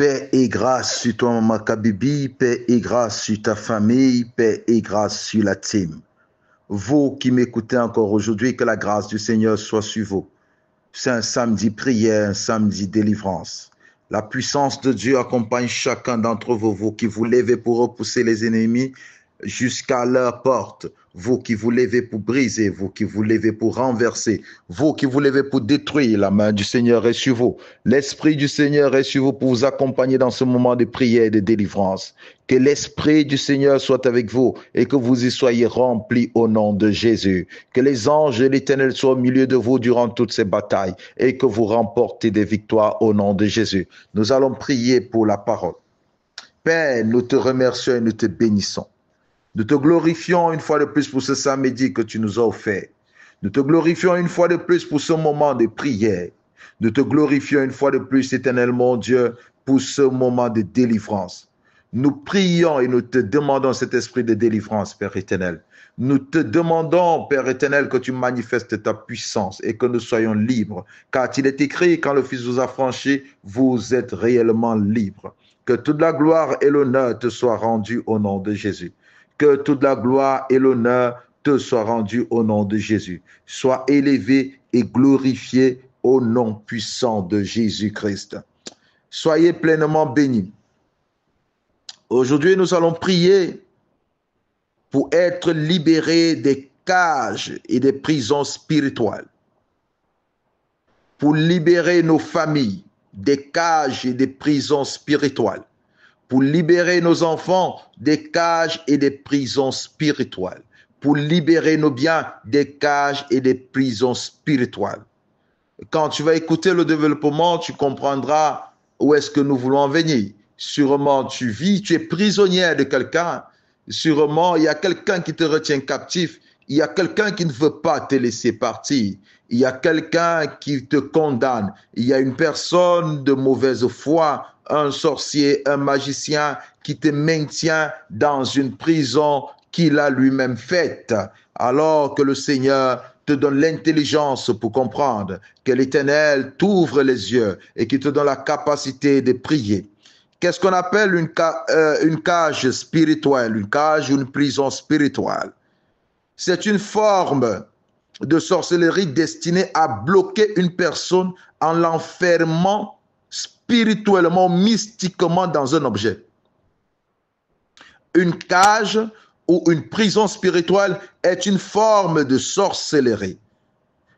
Paix et grâce sur toi, Maman Kabibi. Paix et grâce sur ta famille. Paix et grâce sur la team. Vous qui m'écoutez encore aujourd'hui, que la grâce du Seigneur soit sur vous. C'est un samedi prière, un samedi délivrance. La puissance de Dieu accompagne chacun d'entre vous, vous qui vous levez pour repousser les ennemis jusqu'à leur porte, vous qui vous levez pour briser, vous qui vous levez pour renverser, vous qui vous levez pour détruire, la main du Seigneur est sur vous. L'Esprit du Seigneur est sur vous pour vous accompagner dans ce moment de prière et de délivrance. Que l'Esprit du Seigneur soit avec vous et que vous y soyez remplis au nom de Jésus. Que les anges de l'Éternel soient au milieu de vous durant toutes ces batailles et que vous remportez des victoires au nom de Jésus. Nous allons prier pour la parole. Père, nous te remercions et nous te bénissons. Nous te glorifions une fois de plus pour ce samedi que tu nous as offert. Nous te glorifions une fois de plus pour ce moment de prière. Nous te glorifions une fois de plus, éternel mon Dieu, pour ce moment de délivrance. Nous prions et nous te demandons cet esprit de délivrance, Père éternel. Nous te demandons, Père éternel, que tu manifestes ta puissance et que nous soyons libres. Car il est écrit, quand le Fils vous a franchi, vous êtes réellement libres. Que toute la gloire et l'honneur te soient rendus au nom de Jésus. Que toute la gloire et l'honneur te soient rendus au nom de Jésus. Sois élevé et glorifié au nom puissant de Jésus-Christ. Soyez pleinement bénis. Aujourd'hui, nous allons prier pour être libérés des cages et des prisons spirituelles. Pour libérer nos familles des cages et des prisons spirituelles. Pour libérer nos enfants des cages et des prisons spirituelles. Pour libérer nos biens des cages et des prisons spirituelles. Quand tu vas écouter le développement, tu comprendras où est-ce que nous voulons en venir. Sûrement, tu vis, tu es prisonnière de quelqu'un. Sûrement, il y a quelqu'un qui te retient captif. Il y a quelqu'un qui ne veut pas te laisser partir. Il y a quelqu'un qui te condamne. Il y a une personne de mauvaise foi, un sorcier, un magicien qui te maintient dans une prison qu'il a lui-même faite. Alors que le Seigneur te donne l'intelligence pour comprendre, que l'Éternel t'ouvre les yeux et qui te donne la capacité de prier. Qu'est-ce qu'on appelle une cage spirituelle, une cage ou une prison spirituelle? C'est une forme de sorcellerie destinée à bloquer une personne en l'enfermant spirituellement, mystiquement dans un objet. Une cage ou une prison spirituelle est une forme de sorcellerie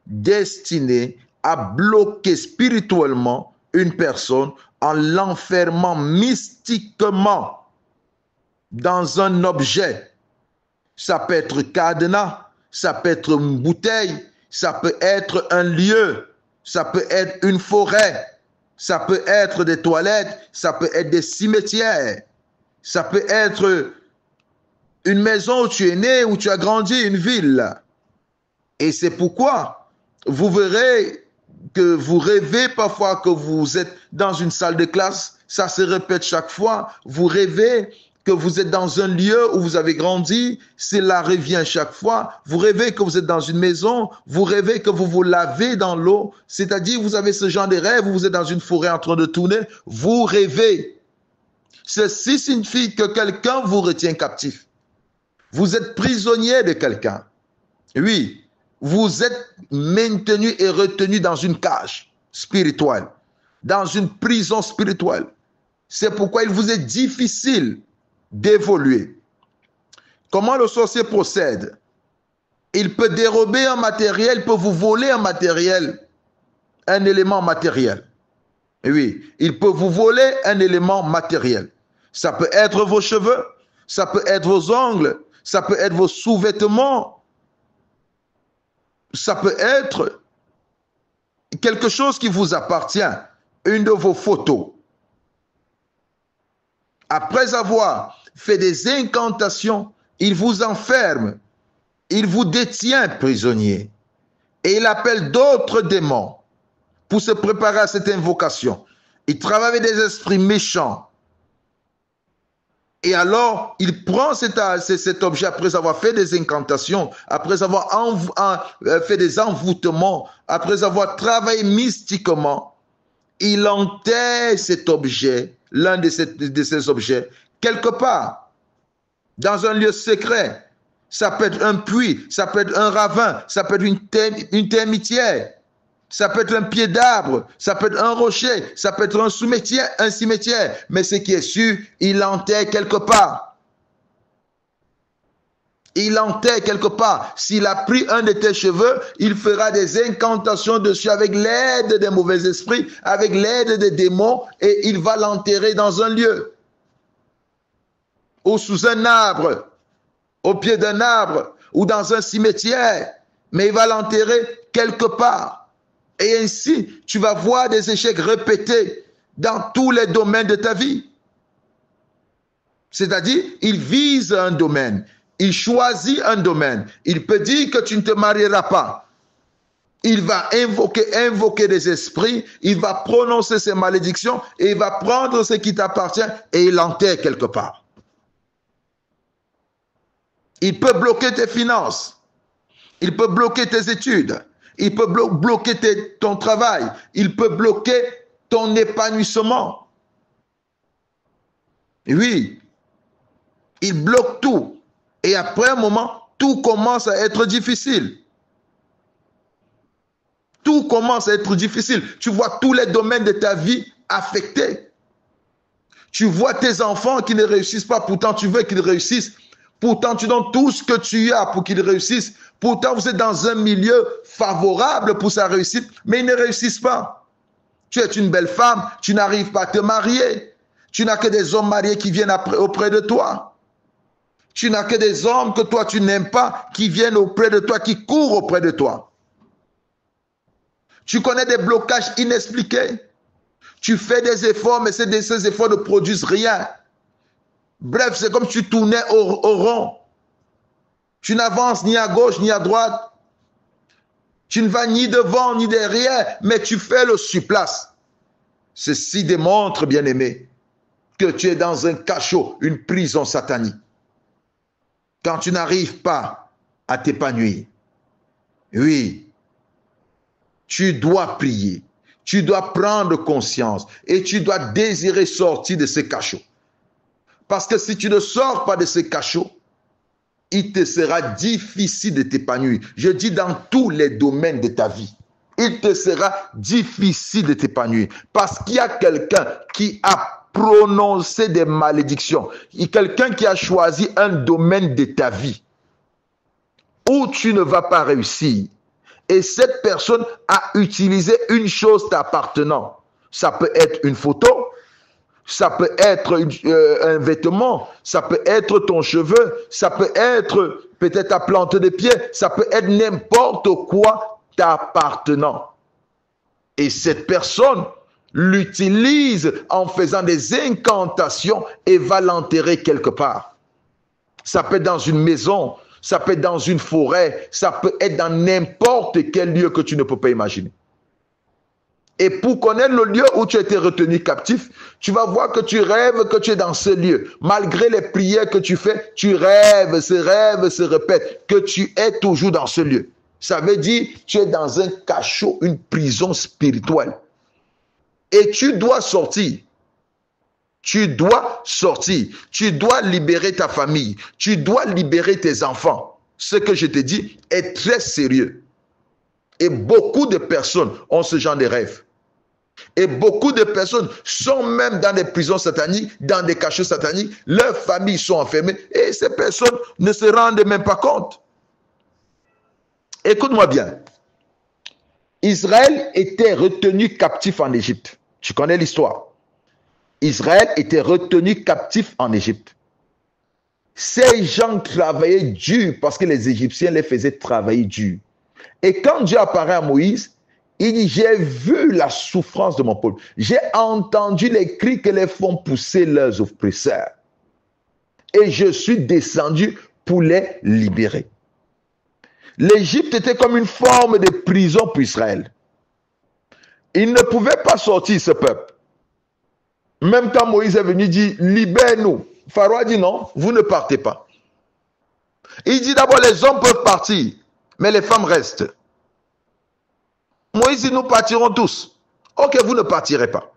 destinée à bloquer spirituellement une personne en l'enfermant mystiquement dans un objet. Ça peut être cadenas, ça peut être une bouteille, ça peut être un lieu, ça peut être une forêt, ça peut être des toilettes, ça peut être des cimetières, ça peut être une maison où tu es né, où tu as grandi, une ville. Et c'est pourquoi vous verrez que vous rêvez parfois que vous êtes dans une salle de classe, ça se répète chaque fois, vous rêvez que vous êtes dans un lieu où vous avez grandi, cela revient chaque fois, vous rêvez que vous êtes dans une maison, vous rêvez que vous vous lavez dans l'eau, c'est-à-dire vous avez ce genre de rêve où vous êtes dans une forêt en train de tourner, vous rêvez. Ceci signifie que quelqu'un vous retient captif. Vous êtes prisonnier de quelqu'un. Oui, vous êtes maintenu et retenu dans une cage spirituelle, dans une prison spirituelle. C'est pourquoi il vous est difficile d'évoluer. Comment le sorcier procède? Il peut dérober un matériel, il peut vous voler un matériel, un élément matériel. Oui, il peut vous voler un élément matériel. Ça peut être vos cheveux, ça peut être vos ongles, ça peut être vos sous-vêtements, ça peut être quelque chose qui vous appartient, une de vos photos. Après avoir fait des incantations, il vous enferme, il vous détient prisonnier et il appelle d'autres démons pour se préparer à cette invocation. Il travaille avec des esprits méchants. Et alors, il prend cet objet après avoir fait des incantations, après avoir fait des envoûtements, après avoir travaillé mystiquement. Il enterre cet objet l'un de ces objets quelque part, dans un lieu secret. Ça peut être un puits, ça peut être un ravin, ça peut être une termitière, ça peut être un pied d'arbre, ça peut être un rocher, ça peut être un cimetière. Mais ce qui est sûr, il l'enterre quelque part. Il l'enterre quelque part. S'il a pris un de tes cheveux, il fera des incantations dessus avec l'aide des mauvais esprits, avec l'aide des démons, et il va l'enterrer dans un lieu. Ou sous un arbre, au pied d'un arbre, ou dans un cimetière. Mais il va l'enterrer quelque part. Et ainsi, tu vas voir des échecs répétés dans tous les domaines de ta vie. C'est-à-dire, il vise un domaine. Il choisit un domaine. Il peut dire que tu ne te marieras pas. Il va invoquer des esprits. Il va prononcer ses malédictions. Et il va prendre ce qui t'appartient et il l'enterre quelque part. Il peut bloquer tes finances. Il peut bloquer tes études. Il peut bloquer ton travail. Il peut bloquer ton épanouissement. Oui. Il bloque tout. Et après un moment, tout commence à être difficile. Tout commence à être difficile. Tu vois tous les domaines de ta vie affectés. Tu vois tes enfants qui ne réussissent pas. Pourtant, tu veux qu'ils réussissent. Pourtant, tu donnes tout ce que tu as pour qu'ils réussissent. Pourtant, vous êtes dans un milieu favorable pour sa réussite, mais ils ne réussissent pas. Tu es une belle femme, tu n'arrives pas à te marier. Tu n'as que des hommes mariés qui viennent auprès de toi. Tu n'as que des hommes que toi tu n'aimes pas qui viennent auprès de toi, qui courent auprès de toi. Tu connais des blocages inexpliqués. Tu fais des efforts, mais ces efforts ne produisent rien. Bref, c'est comme si tu tournais au rond. Tu n'avances ni à gauche ni à droite. Tu ne vas ni devant ni derrière, mais tu fais le surplace. Ceci démontre, bien-aimé, que tu es dans un cachot, une prison satanique. Quand tu n'arrives pas à t'épanouir, oui, tu dois prier, tu dois prendre conscience et tu dois désirer sortir de ce cachot. Parce que si tu ne sors pas de ce cachot, il te sera difficile de t'épanouir. Je dis dans tous les domaines de ta vie. Il te sera difficile de t'épanouir. Parce qu'il y a quelqu'un qui a prononcé des malédictions. Il y a quelqu'un qui a choisi un domaine de ta vie où tu ne vas pas réussir. Et cette personne a utilisé une chose t'appartenant. Ça peut être une photo. Ça peut être un vêtement, ça peut être ton cheveu, ça peut être peut-être ta plante de pied, ça peut être n'importe quoi t'appartenant. Et cette personne l'utilise en faisant des incantations et va l'enterrer quelque part. Ça peut être dans une maison, ça peut être dans une forêt, ça peut être dans n'importe quel lieu que tu ne peux pas imaginer. Et pour connaître le lieu où tu as été retenu captif, tu vas voir que tu rêves que tu es dans ce lieu. Malgré les prières que tu fais, tu rêves se répètent, que tu es toujours dans ce lieu. Ça veut dire que tu es dans un cachot, une prison spirituelle. Et tu dois sortir. Tu dois sortir. Tu dois libérer ta famille. Tu dois libérer tes enfants. Ce que je te dis est très sérieux. Et beaucoup de personnes ont ce genre de rêve. Et beaucoup de personnes sont même dans des prisons sataniques, dans des cachots sataniques. Leurs familles sont enfermées et ces personnes ne se rendent même pas compte. Écoute-moi bien. Israël était retenu captif en Égypte. Tu connais l'histoire. Israël était retenu captif en Égypte. Ces gens travaillaient dur parce que les Égyptiens les faisaient travailler dur. Et quand Dieu apparaît à Moïse, il dit, j'ai vu la souffrance de mon peuple. J'ai entendu les cris que les font pousser leurs oppresseurs. Et je suis descendu pour les libérer. L'Égypte était comme une forme de prison pour Israël. Il ne pouvait pas sortir ce peuple. Même quand Moïse est venu dire, libère-nous. Pharaon a dit non, vous ne partez pas. Il dit d'abord, les hommes peuvent partir, mais les femmes restent. Moïse dit, nous partirons tous. Ok, vous ne partirez pas.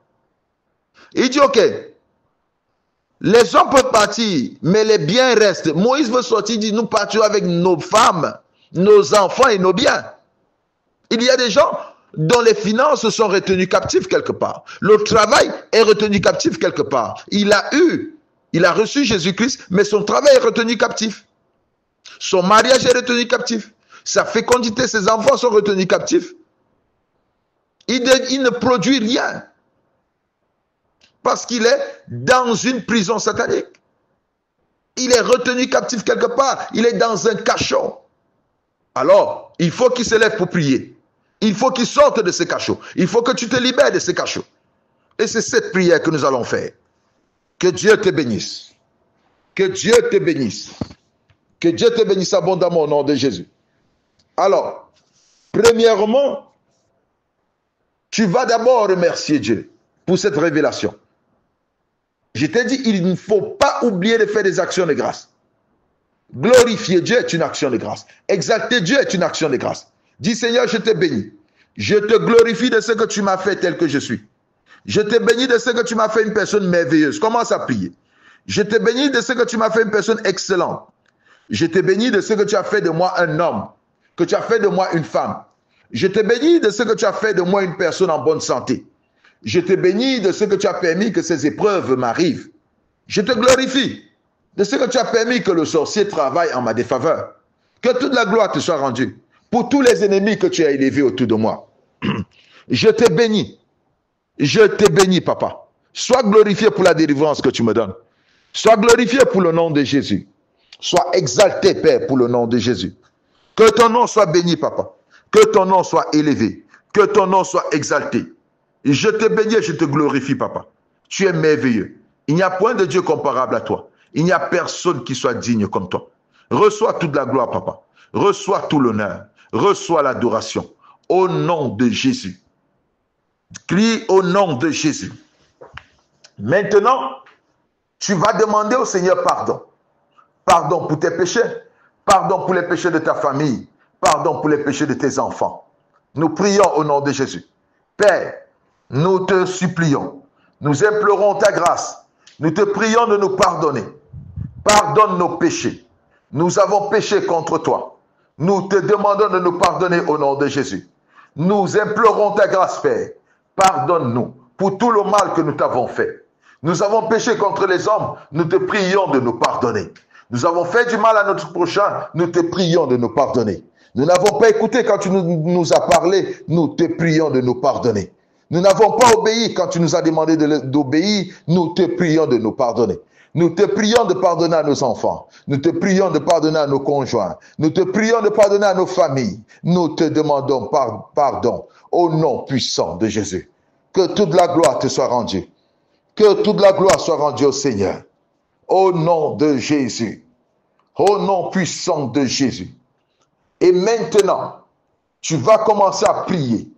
Il dit, ok, Les hommes peuvent partir, mais les biens restent. Moïse veut sortir, dit, nous partirons avec nos femmes, nos enfants et nos biens. Il y a des gens dont les finances sont retenues captives quelque part. Le travail est retenu captif quelque part. Il a reçu Jésus-Christ, mais son travail est retenu captif. Son mariage est retenu captif. Sa fécondité, ses enfants sont retenus captifs. Il ne produit rien. Parce qu'il est dans une prison satanique. Il est retenu captif quelque part. Il est dans un cachot. Alors, il faut qu'il se lève pour prier. Il faut qu'il sorte de ce cachot. Il faut que tu te libères de ce cachot. Et c'est cette prière que nous allons faire. Que Dieu te bénisse. Que Dieu te bénisse. Que Dieu te bénisse abondamment au nom de Jésus. Alors, premièrement, tu vas d'abord remercier Dieu pour cette révélation. Je t'ai dit, il ne faut pas oublier de faire des actions de grâce. Glorifier Dieu est une action de grâce. Exalter Dieu est une action de grâce. Dis Seigneur, je te bénis. Je te glorifie de ce que tu m'as fait tel que je suis. Je te bénis de ce que tu m'as fait une personne merveilleuse. Commence à prier. Je te bénis de ce que tu m'as fait une personne excellente. Je te bénis de ce que tu as fait de moi un homme, que tu as fait de moi une femme. Je te bénis de ce que tu as fait de moi une personne en bonne santé. Je te bénis de ce que tu as permis que ces épreuves m'arrivent. Je te glorifie de ce que tu as permis que le sorcier travaille en ma défaveur. Que toute la gloire te soit rendue pour tous les ennemis que tu as élevés autour de moi. Je te bénis. Je te bénis, papa. Sois glorifié pour la délivrance que tu me donnes. Sois glorifié pour le nom de Jésus. Sois exalté, Père, pour le nom de Jésus. Que ton nom soit béni, papa. Que ton nom soit élevé. Que ton nom soit exalté. Je te bénis et je te glorifie, papa. Tu es merveilleux. Il n'y a point de Dieu comparable à toi. Il n'y a personne qui soit digne comme toi. Reçois toute la gloire, papa. Reçois tout l'honneur. Reçois l'adoration. Au nom de Jésus. Crie au nom de Jésus. Maintenant, tu vas demander au Seigneur pardon. Pardon pour tes péchés. Pardon pour les péchés de ta famille. Pardon pour les péchés de tes enfants. Nous prions au nom de Jésus. Père, nous te supplions. Nous implorons ta grâce. Nous te prions de nous pardonner. Pardonne nos péchés. Nous avons péché contre toi. Nous te demandons de nous pardonner au nom de Jésus. Nous implorons ta grâce, Père. Pardonne-nous pour tout le mal que nous t'avons fait. Nous avons péché contre les hommes. Nous te prions de nous pardonner. Nous avons fait du mal à notre prochain. Nous te prions de nous pardonner. Nous n'avons pas écouté quand tu nous as parlé. Nous te prions de nous pardonner. Nous n'avons pas obéi quand tu nous as demandé d'obéir. Nous te prions de nous pardonner. Nous te prions de pardonner à nos enfants. Nous te prions de pardonner à nos conjoints. Nous te prions de pardonner à nos familles. Nous te demandons pardon au nom puissant de Jésus. Que toute la gloire te soit rendue. Que toute la gloire soit rendue au Seigneur. Au nom de Jésus. Au nom puissant de Jésus. Et maintenant, tu vas commencer à prier.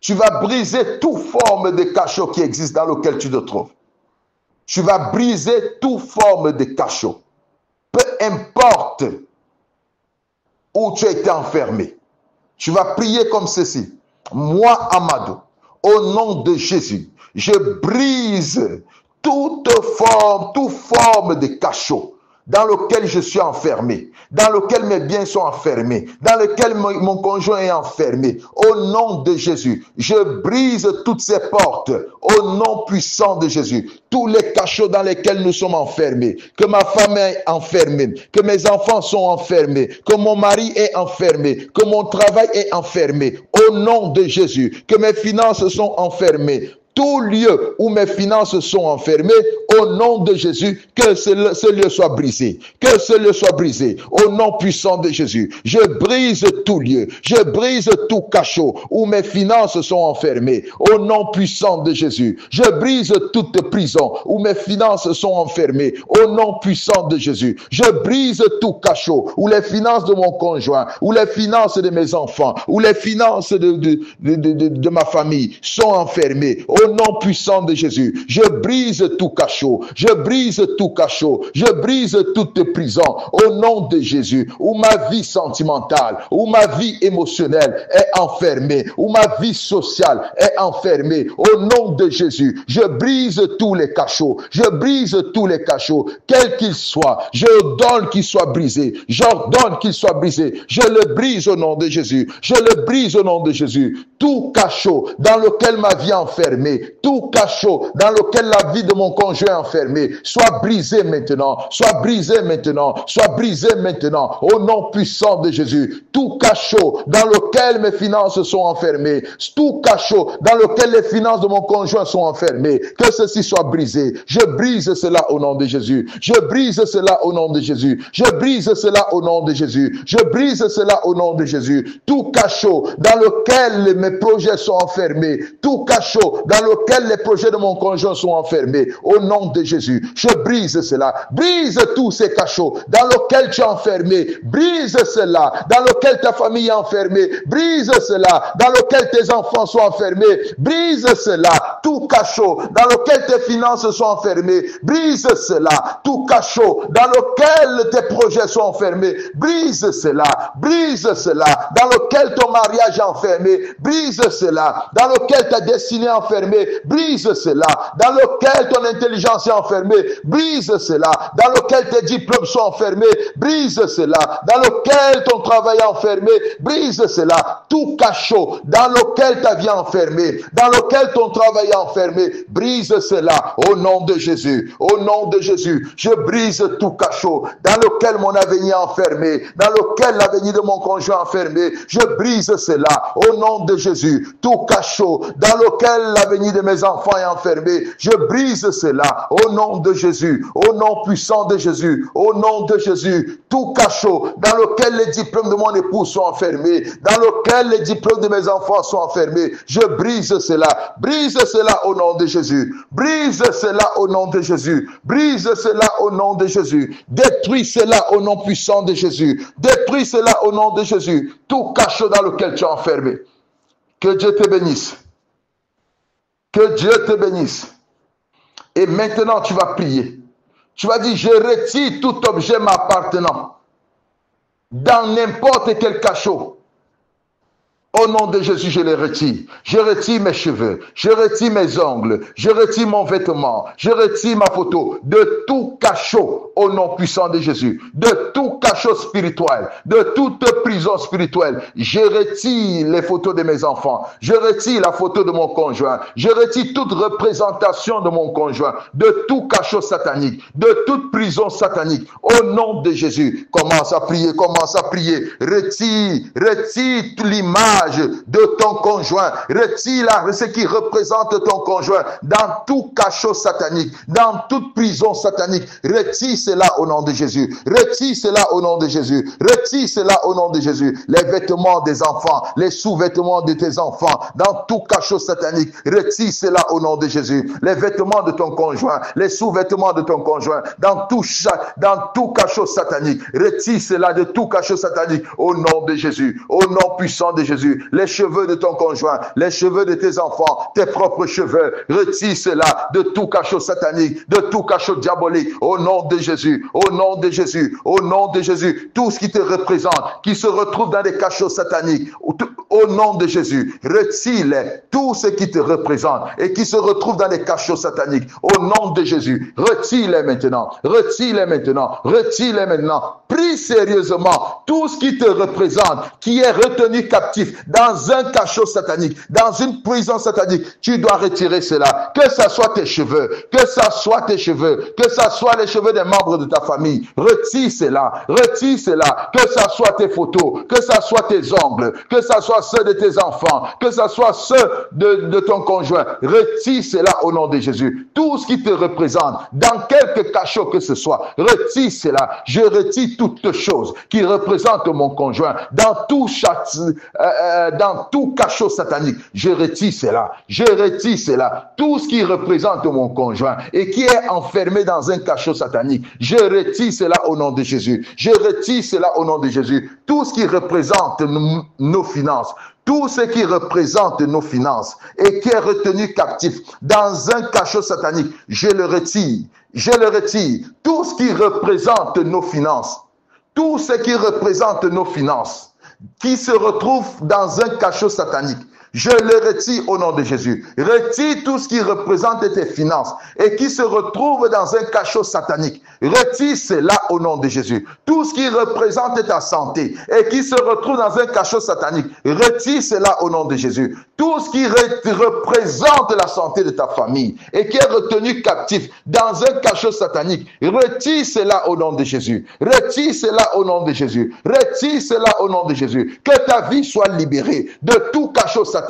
Tu vas briser toute forme de cachot qui existe dans lequel tu te trouves. Tu vas briser toute forme de cachot. Peu importe où tu as été enfermé. Tu vas prier comme ceci. Moi, Amadou, au nom de Jésus, je brise toute forme de cachot dans lequel je suis enfermé, dans lequel mes biens sont enfermés, dans lequel mon conjoint est enfermé. Au nom de Jésus, je brise toutes ces portes. Au nom puissant de Jésus, tous les cachots dans lesquels nous sommes enfermés, que ma femme est enfermée, que mes enfants sont enfermés, que mon mari est enfermé, que mon travail est enfermé. Au nom de Jésus, que mes finances sont enfermées. Tout lieu où mes finances sont enfermées, au nom de Jésus, que ce lieu soit brisé. Que ce lieu soit brisé. Au nom puissant de Jésus, je brise tout lieu. Je brise tout cachot où mes finances sont enfermées. Au nom puissant de Jésus, je brise toute prison où mes finances sont enfermées. Au nom puissant de Jésus, je brise tout cachot où les finances de mon conjoint, où les finances de mes enfants, où les finances de ma famille sont enfermées. au nom puissant de Jésus. Je brise tout cachot, je brise tout cachot, je brise toute prison au nom de Jésus, où ma vie sentimentale, où ma vie émotionnelle est enfermée, où ma vie sociale est enfermée au nom de Jésus. Je brise tous les cachots, je brise tous les cachots, quels qu'ils soient. J'ordonne qu'ils soient brisés, j'ordonne qu'ils soient brisés. Je le brise au nom de Jésus, je le brise au nom de Jésus. Tout cachot dans lequel ma vie est enfermée, tout cachot dans lequel la vie de mon conjoint est enfermée, soit brisé maintenant, soit brisé maintenant, soit brisé maintenant, au nom puissant de Jésus. Tout cachot dans lequel mes finances sont enfermées, tout cachot dans lequel les finances de mon conjoint sont enfermées, que ceci soit brisé. Je brise cela au nom de Jésus. Je brise cela au nom de Jésus. Je brise cela au nom de Jésus. Je brise cela au nom de Jésus. Tout cachot dans lequel mes projets sont enfermés, tout cachot dans lequel les projets de mon conjoint sont enfermés, au nom de Jésus, je brise cela. Brise tous ces cachots dans lesquels tu es enfermé. Brise cela dans lequel ta famille est enfermée. Brise cela dans lequel tes enfants sont enfermés. Brise cela, tout cachot dans lequel tes finances sont enfermées. Brise cela, tout cachot dans lequel tes projets sont enfermés. Brise cela, brise cela dans lequel ton mariage est enfermé. Brise cela dans lequel ta destinée est enfermée. Brise cela dans lequel ton intelligence est enfermée. Brise cela dans lequel tes diplômes sont enfermés. Brise cela dans lequel ton travail est enfermé. Brise cela, tout cachot dans lequel ta vie est enfermée, dans lequel ton travail est enfermé. Brise cela au nom de Jésus. Au nom de Jésus, je brise tout cachot dans lequel mon avenir est enfermé, dans lequel l'avenir de mon conjoint est enfermé. Je brise cela au nom de Jésus. Tout cachot dans lequel l'avenir de mes enfants est enfermé, je brise cela au nom de Jésus, au nom puissant de Jésus, au nom de Jésus. Tout cachot dans lequel les diplômes de mon épouse sont enfermés, dans lequel les diplômes de mes enfants sont enfermés, je brise cela. Brise cela au nom de Jésus. Brise cela au nom de Jésus. Brise cela au nom de Jésus. Détruis cela au nom puissant de Jésus. Détruis cela au nom de Jésus. Tout cachot dans lequel tu es enfermé. Que Dieu te bénisse. Que Dieu te bénisse. Et maintenant, tu vas prier. Tu vas dire, je retire tout objet m'appartenant dans n'importe quel cachot. Au nom de Jésus, je les retire. Je retire mes cheveux, je retire mes ongles, je retire mon vêtement, je retire ma photo de tout cachot au nom puissant de Jésus, de tout cachot spirituel, de toute prison spirituelle. Je retire les photos de mes enfants, je retire la photo de mon conjoint, je retire toute représentation de mon conjoint, de tout cachot satanique, de toute prison satanique. Au nom de Jésus, commence à prier, commence à prier. Retire l'image de ton conjoint, retire ce qui représente ton conjoint dans tout cachot satanique, dans toute prison satanique. Retire cela au nom de Jésus. Retire cela au nom de Jésus. Retire cela au nom de Jésus. Les vêtements des enfants, les sous-vêtements de tes enfants, dans tout cachot satanique. Retire cela au nom de Jésus. Les vêtements de ton conjoint, les sous-vêtements de ton conjoint, dans tout cachot satanique. Retire cela de tout cachot satanique au nom de Jésus. Au nom puissant de Jésus. Les cheveux de ton conjoint, les cheveux de tes enfants, tes propres cheveux, retire cela de tout cachot satanique, de tout cachot diabolique, au nom de Jésus, au nom de Jésus, au nom de Jésus. Tout ce qui te représente, qui se retrouve dans des cachots sataniques, au nom de Jésus, retire-les, tout ce qui te représente et qui se retrouve dans des cachots sataniques, au nom de Jésus, retire-les maintenant, retire-les maintenant, retire-les maintenant. Prie sérieusement tout ce qui te représente, qui est retenu captif dans un cachot satanique, dans une prison satanique. Tu dois retirer cela. Que ça soit tes cheveux, que ça soit tes cheveux, que ça soit les cheveux des membres de ta famille. Retire cela, retire cela. Que ça soit tes photos, que ça soit tes ongles, que ça soit ceux de tes enfants, que ça soit ceux de ton conjoint. Retire cela au nom de Jésus. Tout ce qui te représente, dans quelque cachot que ce soit, retire cela. Je retire toutes choses qui représentent mon conjoint dans tout cachot satanique. Je retire cela. Je retire cela. Tout ce qui représente mon conjoint et qui est enfermé dans un cachot satanique. Je retire cela au nom de Jésus. Je retire cela au nom de Jésus. tout ce qui représente nos finances, tout ce qui représente nos finances et qui est retenu captif dans un cachot satanique, je le retire, je le retire. Tout ce qui représente nos finances, tout ce qui représente nos finances, qui se retrouve dans un cachot satanique, je le retire au nom de Jésus. Retire tout ce qui représente tes finances et qui se retrouve dans un cachot satanique. Retire cela au nom de Jésus. Tout ce qui représente ta santé et qui se retrouve dans un cachot satanique. Retire cela au nom de Jésus. Tout ce qui représente la santé de ta famille et qui est retenu captif dans un cachot satanique. Retire cela au nom de Jésus. Retire cela au nom de Jésus. Retire cela au nom de Jésus. Que ta vie soit libérée de tout cachot satanique.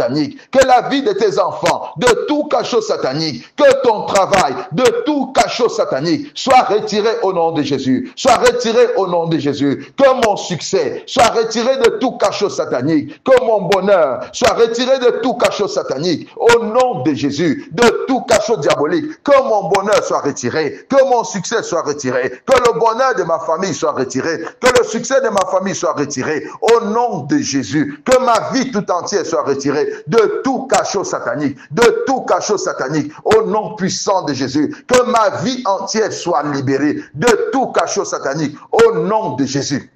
Que la vie de tes enfants, de tout cachot satanique, que ton travail, de tout cachot satanique, soit retiré au nom de Jésus. Soit retiré au nom de Jésus. Que mon succès soit retiré de tout cachot satanique. Que mon bonheur soit retiré de tout cachot satanique. Au nom de Jésus, de tout cachot diabolique. Que mon bonheur soit retiré. Que mon succès soit retiré. Que le bonheur de ma famille soit retiré. Que le succès de ma famille soit retiré. Au nom de Jésus. Que ma vie tout entière soit retirée de tout cachot satanique, de tout cachot satanique, au nom puissant de Jésus, que ma vie entière soit libérée de tout cachot satanique, au nom de Jésus.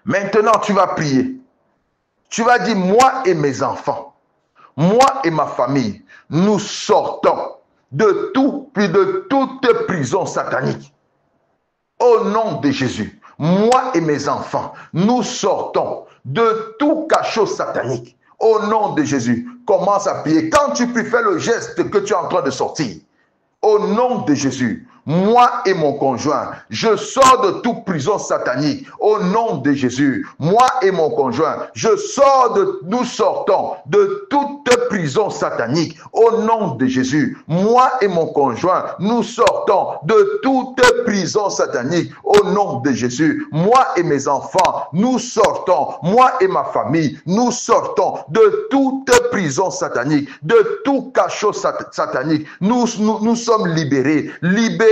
Maintenant, tu vas prier. Tu vas dire, moi et mes enfants, moi et ma famille, nous sortons de toute prison satanique. Au nom de Jésus, moi et mes enfants, nous sortons de tout cachot satanique. Au nom de Jésus, commence à prier. Quand tu pries, fais le geste que tu es en train de sortir. Au nom de Jésus, moi et mon conjoint, je sors de toute prison satanique. Au nom de Jésus, moi et mon conjoint, nous sortons de toute prison satanique. Au nom de Jésus, moi et mon conjoint, nous sortons de toute prison satanique. Au nom de Jésus, moi et mes enfants, nous sortons, moi et ma famille, nous sortons de toute prison satanique, de tout cachot satanique. Nous sommes libérés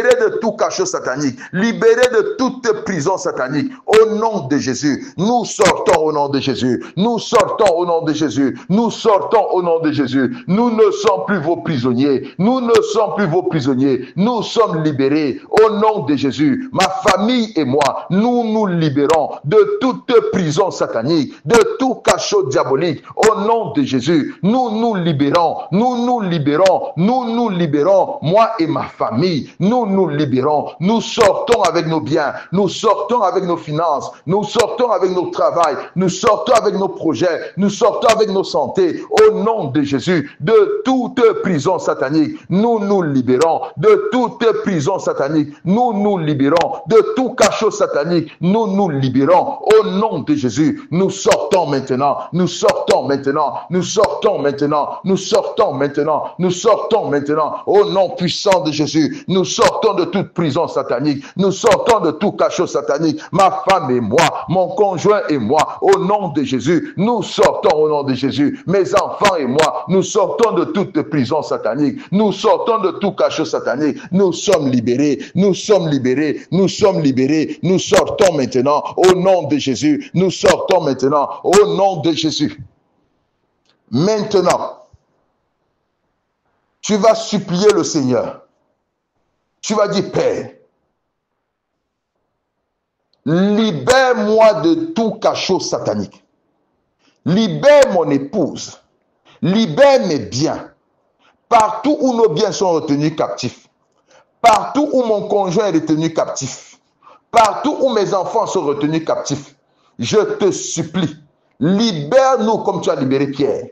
de tout cachot satanique, libérés de toute prison satanique. Au nom de Jésus, nous sortons au nom de Jésus. Nous sortons au nom de Jésus. Nous sortons au nom de Jésus. Nous ne sommes plus vos prisonniers. Nous ne sommes plus vos prisonniers. Nous sommes libérés au nom de Jésus. Ma famille et moi, nous nous libérons de toute prison satanique, de tout cachot diabolique. Au nom de Jésus, nous nous libérons. Nous nous libérons. Nous nous libérons. Moi et ma famille, nous nous libérons. Nous sortons avec nos biens. Nous sortons avec nos finances. Nous sortons avec nos travails. Nous sortons avec nos projets. Nous sortons avec nos santé. Au nom de Jésus, de toute prison satanique, nous nous libérons. De toute prison satanique, nous nous libérons. De tout cachot satanique, nous nous libérons. Au nom de Jésus, nous sortons maintenant. Nous sortons maintenant. Nous sortons maintenant. Nous sortons maintenant. Nous sortons maintenant. Au nom puissant de Jésus, nous sortons de toute prison satanique. Nous sortons de tout cachot satanique. Ma femme et moi, mon conjoint et moi, au nom de Jésus, nous sortons au nom de Jésus. Mes enfants et moi, nous sortons de toute prison satanique. Nous sortons de tout cachot satanique. Nous sommes libérés. Nous sommes libérés. Nous sommes libérés. Nous sortons maintenant au nom de Jésus. Nous sortons maintenant au nom de Jésus. Maintenant, tu vas supplier le Seigneur. Tu vas dire, Père, libère-moi de tout cachot satanique. Libère mon épouse. Libère mes biens. Partout où nos biens sont retenus captifs. Partout où mon conjoint est retenu captif. Partout où mes enfants sont retenus captifs. Je te supplie, libère-nous comme tu as libéré Pierre.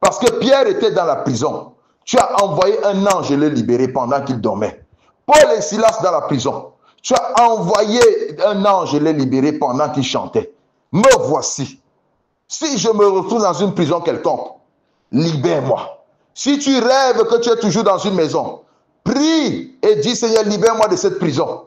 Parce que Pierre était dans la prison. Tu as envoyé un ange le libérer pendant qu'il dormait. Paul et Silas dans la prison. Tu as envoyé un ange les libérer pendant qu'ils chantaient. Me voici. Si je me retrouve dans une prison quelconque, libère-moi. Si tu rêves que tu es toujours dans une maison, prie et dis, Seigneur, libère-moi de cette prison.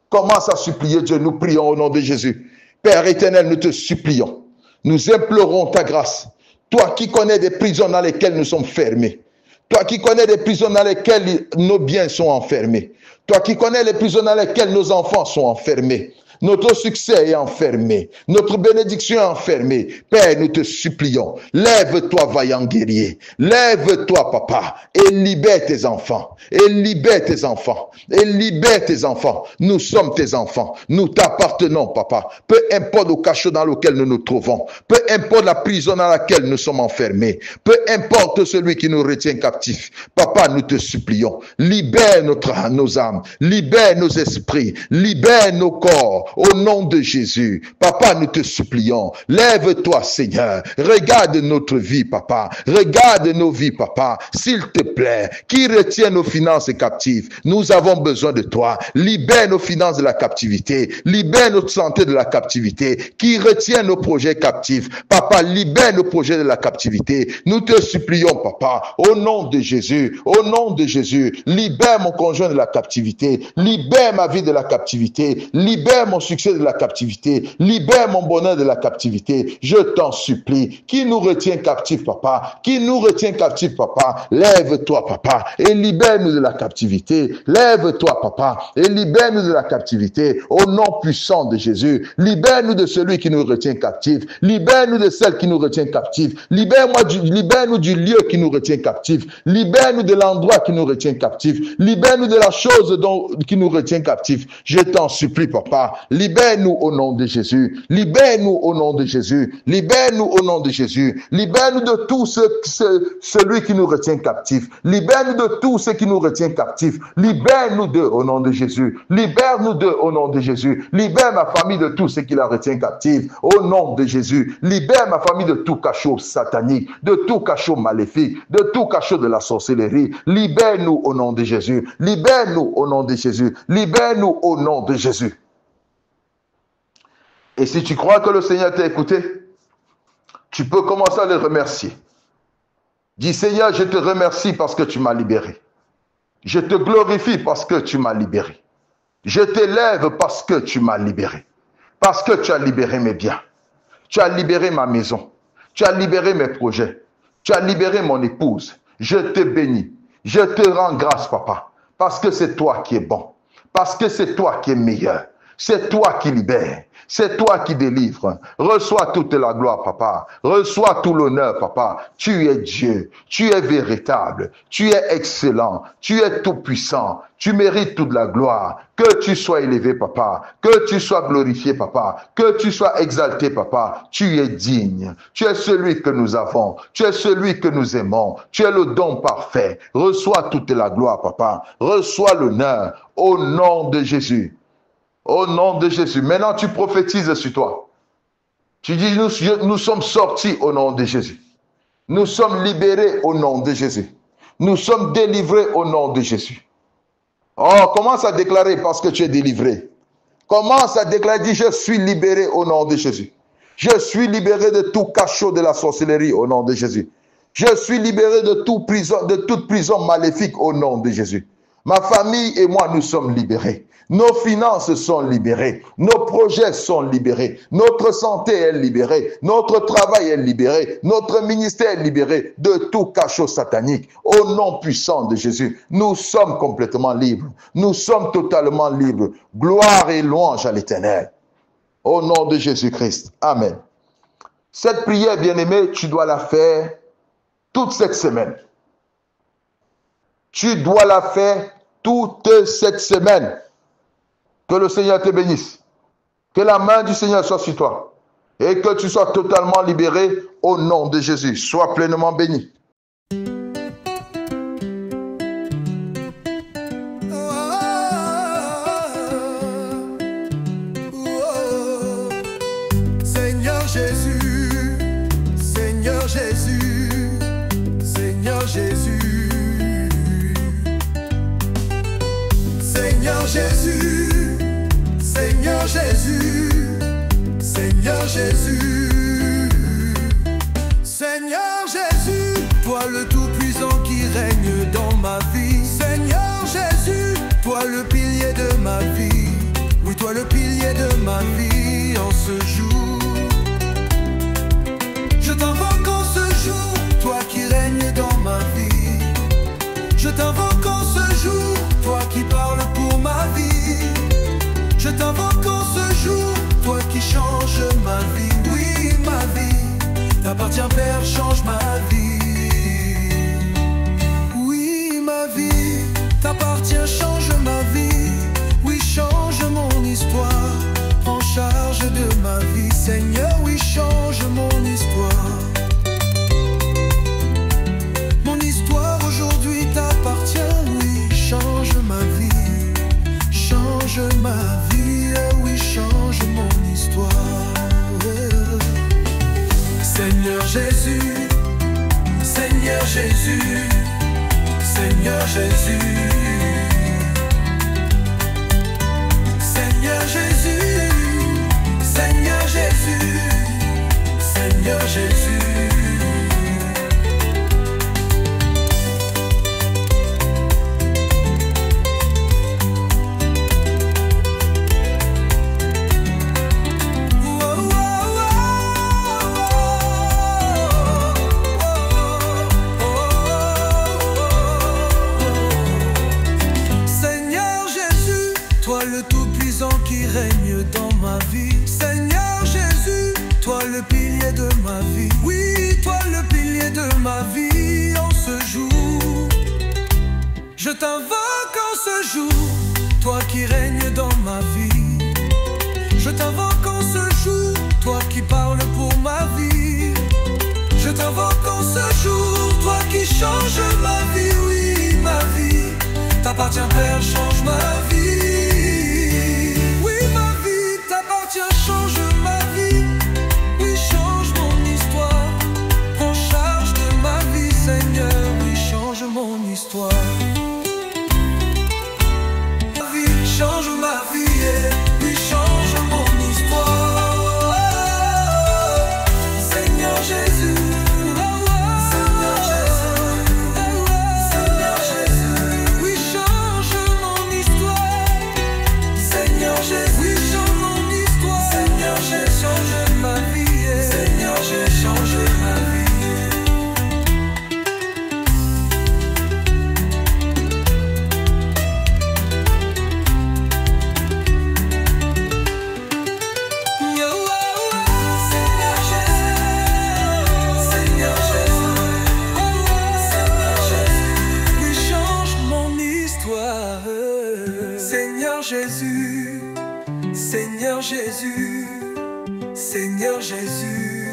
Commence à supplier Dieu. Nous prions au nom de Jésus. Père éternel, nous te supplions. Nous implorons ta grâce. Toi qui connais des prisons dans lesquelles nous sommes fermés. Toi qui connais des prisons dans lesquelles nos biens sont enfermés. Toi qui connais les prisons dans lesquelles nos enfants sont enfermés. Notre succès est enfermé. Notre bénédiction est enfermée. Père, nous te supplions. Lève-toi, vaillant guerrier. Lève-toi, papa, et libère tes enfants. Et libère tes enfants. Et libère tes enfants. Nous sommes tes enfants. Nous t'appartenons, papa. Peu importe le cachot dans lequel nous nous trouvons. Peu importe la prison dans laquelle nous sommes enfermés. Peu importe celui qui nous retient captifs. Papa, nous te supplions. Libère nos âmes. Libère nos esprits. Libère nos corps. Au nom de Jésus. Papa, nous te supplions. Lève-toi, Seigneur. Regarde notre vie, papa. Regarde nos vies, papa. S'il te plaît, qui retient nos finances captives? Nous avons besoin de toi. Libère nos finances de la captivité. Libère notre santé de la captivité. Qui retient nos projets captifs? Papa, libère nos projets de la captivité. Nous te supplions, papa. Au nom de Jésus. Au nom de Jésus. Libère mon conjoint de la captivité. Libère ma vie de la captivité. Libère mon succès de la captivité. Libère mon bonheur de la captivité. Je t'en supplie. Qui nous retient captifs, papa? Qui nous retient captifs, papa? Lève-toi, papa, et libère-nous de la captivité. Lève-toi, papa, et libère-nous de la captivité. Au nom puissant de Jésus. Libère-nous de celui qui nous retient captifs. Libère-nous de celle qui nous retient captifs. Libère-nous du lieu qui nous retient captifs. Libère-nous de l'endroit qui nous retient captifs. Libère-nous de la chose qui nous retient captifs. Je t'en supplie, papa. Libère-nous au nom de Jésus. Libère-nous au nom de Jésus. Libère-nous au nom de Jésus. Libère-nous de tout celui qui nous retient captifs. Libère-nous de tout ce qui nous retient captifs. Libère-nous d'eux au nom de Jésus. Libère-nous d'eux au nom de Jésus. Libère ma famille de tout ce qui la retient captive au nom de Jésus. Libère ma famille de tout cachot satanique, de tout cachot maléfique, de tout cachot de la sorcellerie. Libère-nous au nom de Jésus. Libère-nous au nom de Jésus. Libère-nous au nom de Jésus. Et si tu crois que le Seigneur t'a écouté, tu peux commencer à le remercier. Dis, Seigneur, je te remercie parce que tu m'as libéré. Je te glorifie parce que tu m'as libéré. Je t'élève parce que tu m'as libéré. Parce que tu as libéré mes biens. Tu as libéré ma maison. Tu as libéré mes projets. Tu as libéré mon épouse. Je te bénis. Je te rends grâce, papa. Parce que c'est toi qui es bon. Parce que c'est toi qui es meilleur. C'est toi qui libères. C'est toi qui délivres. Reçois toute la gloire, papa. Reçois tout l'honneur, papa. Tu es Dieu. Tu es véritable. Tu es excellent. Tu es tout-puissant. Tu mérites toute la gloire. Que tu sois élevé, papa. Que tu sois glorifié, papa. Que tu sois exalté, papa. Tu es digne. Tu es celui que nous avons. Tu es celui que nous aimons. Tu es le don parfait. Reçois toute la gloire, papa. Reçois l'honneur au nom de Jésus. Au nom de Jésus. Maintenant, tu prophétises sur toi. Tu dis, nous sommes sortis au nom de Jésus. Nous sommes libérés au nom de Jésus. Nous sommes délivrés au nom de Jésus. Oh, commence à déclarer parce que tu es délivré. Commence à déclarer, dis, je suis libéré au nom de Jésus. Je suis libéré de tout cachot de la sorcellerie au nom de Jésus. Je suis libéré de toute prison maléfique au nom de Jésus. Ma famille et moi, nous sommes libérés. Nos finances sont libérées. Nos projets sont libérés. Notre santé est libérée. Notre travail est libéré. Notre ministère est libéré de tout cachot satanique. Au nom puissant de Jésus, nous sommes complètement libres. Nous sommes totalement libres. Gloire et louange à l'Éternel. Au nom de Jésus-Christ. Amen. Cette prière, bien-aimée, tu dois la faire toute cette semaine. Tu dois la faire toute cette semaine. Que le Seigneur te bénisse. Que la main du Seigneur soit sur toi. Et que tu sois totalement libéré au nom de Jésus. Sois pleinement béni. Seigneur Jésus, Seigneur Jésus, Seigneur Jésus, Seigneur Jésus. Seigneur Jésus, Seigneur Jésus, Seigneur Jésus, toi le Tout-Puissant qui règne dans ma vie. Seigneur Jésus, toi le pilier de ma vie. Oui, toi le pilier de ma vie en ce jour. Je t'invoque en ce jour, toi qui règnes dans ma vie. Je t'invoque en ce jour, toi qui parles pour ma vie. Je t'invoque en ce jour, toi qui changes ma vie. Oui, ma vie t'appartient, Père, change ma vie. Oui, ma vie t'appartient, change ma vie. Oui, change mon histoire, prends charge de ma vie. Seigneur, oui, change mon histoire. Mon histoire aujourd'hui t'appartient, oui, change ma vie. Change ma vie, oui, change mon histoire. Seigneur Jésus, Seigneur Jésus, Seigneur Jésus. Seigneur Jésus, Seigneur Jésus, Seigneur Jésus. Toi le Tout-Puissant qui règne dans ma vie. Seigneur Jésus, toi le pilier de ma vie. Oui, toi le pilier de ma vie en ce jour. Je t'invoque en ce jour, toi qui règnes dans ma vie. Je t'invoque en ce jour, toi qui parles pour ma vie. Je t'invoque en ce jour, toi qui changes ma vie. Oui, ma vie t'appartient, Père, change ma vie. Change ma vie, oui, change mon histoire. Prends charge de ma vie, Seigneur, oui, change mon histoire. Ma vie, change ma vie, oui, change mon histoire. Seigneur Jésus, Seigneur Jésus, Seigneur Jésus, oui, change mon histoire. Seigneur Jésus, j'ai changé ma vie, Seigneur, j'ai changé ma vie. Seigneur Jésus, Seigneur Jésus, oui, change mon histoire. Seigneur Jésus, Seigneur Jésus, Seigneur Jésus.